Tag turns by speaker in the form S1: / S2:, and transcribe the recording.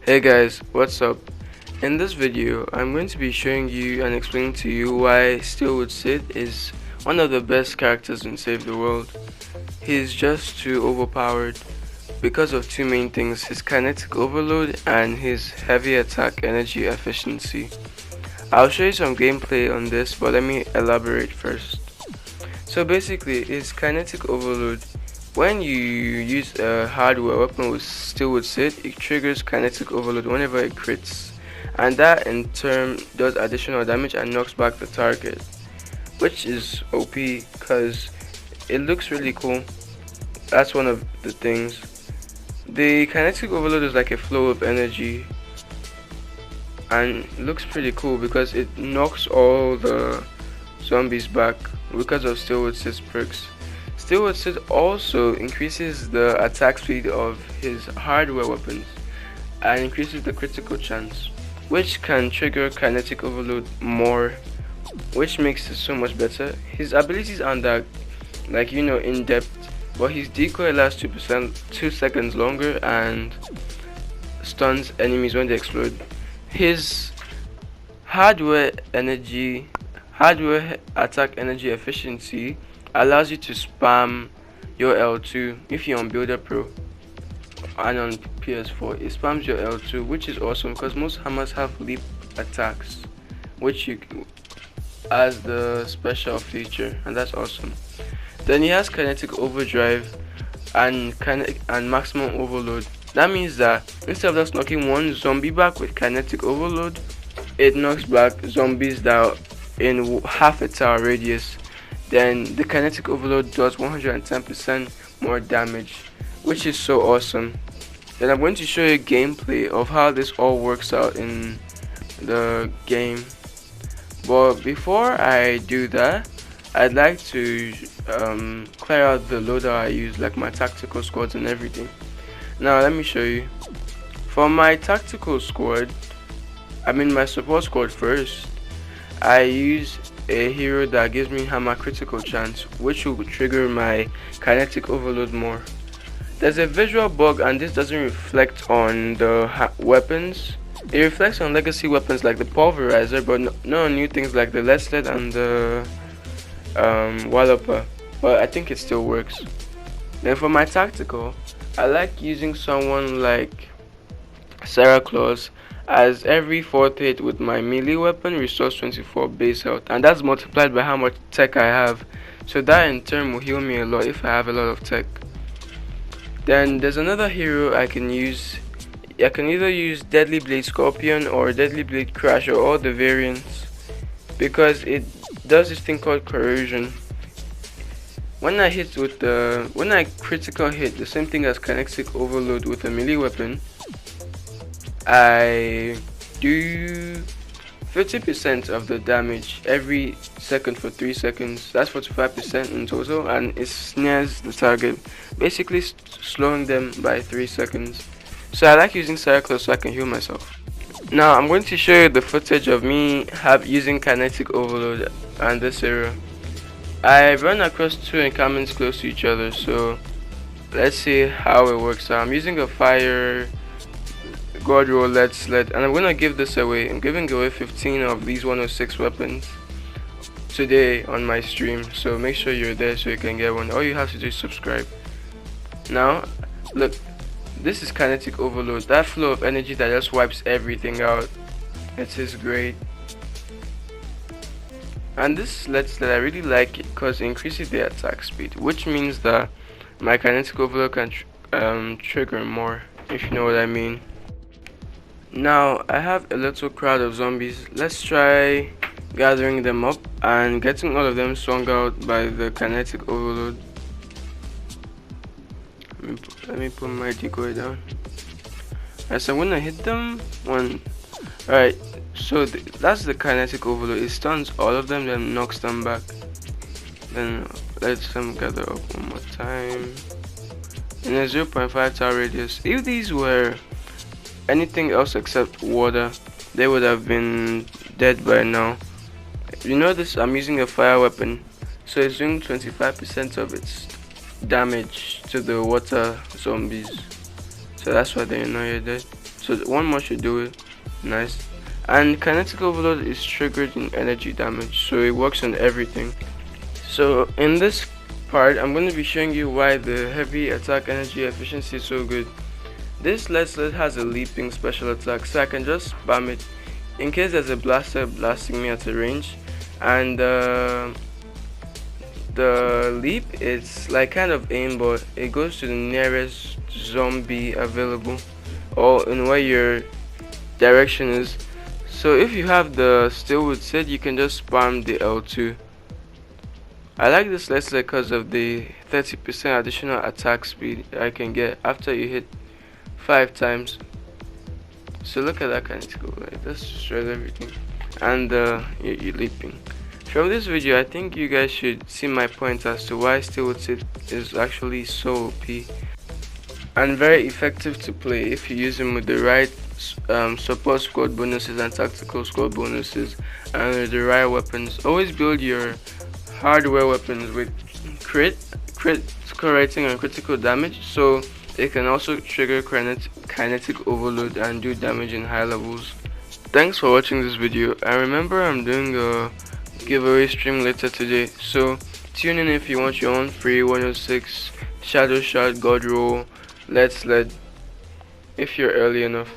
S1: Hey guys, what's up? In this video, I'm going to be showing you and explaining to you why Wool Syd is one of the best characters in Save the World. He's just too overpowered because of two main things: his kinetic overload and his heavy attack energy efficiency. I'll show you some gameplay on this, but let me elaborate first. So basically, his kinetic overload, when you use a hardware weapon with Wool Syd, it triggers kinetic overload whenever it crits, and that in turn does additional damage and knocks back the target, which is OP because it looks really cool. That's one of the things. The kinetic overload is like a flow of energy and looks pretty cool because it knocks all the zombies back because of Wool Syd's perks. Wool Syd also increases the attack speed of his hardware weapons and increases the critical chance, which can trigger kinetic overload more, which makes it so much better. His abilities aren't that in depth, but his decoy lasts 2 seconds longer and stuns enemies when they explode. His hardware attack energy efficiency allows you to spam your L2 if you're on Builder Pro, and on PS4 it spams your L2, which is awesome because most hammers have leap attacks, which you as the special feature, and that's awesome. Then he has kinetic overdrive and maximum overload. That means that instead of just knocking one zombie back with kinetic overload, it knocks back zombies that are in half a tower radius. Then the kinetic overload does 110% more damage, which is so awesome. Then I'm going to show you gameplay of how this all works out in the game. But before I do that, I'd like to clear out the loader I use, like my tactical squads and everything. Now let me show you. For my tactical squad, my support squad first, I use a hero that gives me hammer critical chance, which will trigger my kinetic overload more. There's a visual bug, and this doesn't reflect on the weapons. It reflects on legacy weapons like the pulverizer, but not on new things like the lead sled and the walloper, but I think it still works. Then for my tactical, I like using someone like Sarah Claus, as every 4th hit with my melee weapon restores 24 base health, and that's multiplied by how much tech I have, so that in turn will heal me a lot if I have a lot of tech. Then there's another hero I can use. I can either use Deadly Blade Scorpion or Deadly Blade Crash, or all the variants, because it does this thing called corrosion. When I critical hit the same thing as kinetic overload with a melee weapon, I do 50% of the damage every second for 3 seconds. That's 45% in total, and it snares the target, basically slowing them by 3 seconds. So I like using Cyclops so I can heal myself. Now I'm going to show you the footage of me using kinetic overload and this area. I run across 2 encampments close to each other, so let's see how it works out. I'm using a fire god roll lead sled, and I'm gonna give this away. I'm giving away 15 of these 106 weapons today on my stream, so make sure you're there so you can get one. All you have to do is subscribe. Now look, this is kinetic overload, that flow of energy that just wipes everything out. It is great. And this lead sled, I really like it because it increases the attack speed, which means that my kinetic overload can trigger more, if you know what I mean. Now I have a little crowd of zombies. Let's try gathering them up and getting all of them swung out by the kinetic overload. Let me put my decoy down. Alright, so I'm gonna hit them one. Alright, so that's the kinetic overload. It stuns all of them, then knocks them back. Then let's them gather up one more time in a 0.5 tower radius. If these were anything else except water, they would have been dead by now. You notice I'm using a fire weapon, so it's doing 25% of its damage to the water zombies, so that's why they know you're dead. so one more should do it. Nice. And kinetic overload is triggered in energy damage, so it works on everything. So in this part, I'm going to be showing you why the heavy attack energy efficiency is so good. This Let's Let has a leaping special attack, so I can just spam it in case there's a blaster blasting me at a range. And the leap is like kind of aimbot. It goes to the nearest zombie available, or in where your direction is. So if you have the Wool Syd, you can just spam the L2. I like this Let's Let because of the 30% additional attack speed I can get after you hit 5 times. So look at that kind of skill, right? That destroys everything. And you're leaping. From this video, I think you guys should see my point as to why Wool Syd is actually so OP and very effective to play if you use him with the right support squad bonuses and tactical squad bonuses, and with the right weapons. Always build your hardware weapons with critical rating and critical damage, so it can also trigger kinetic overload and do damage in high levels. Thanks for watching this video, and remember I'm doing a giveaway stream later today, so tune in if you want your own free 106 shadow shot god roll Let's Let if you're early enough.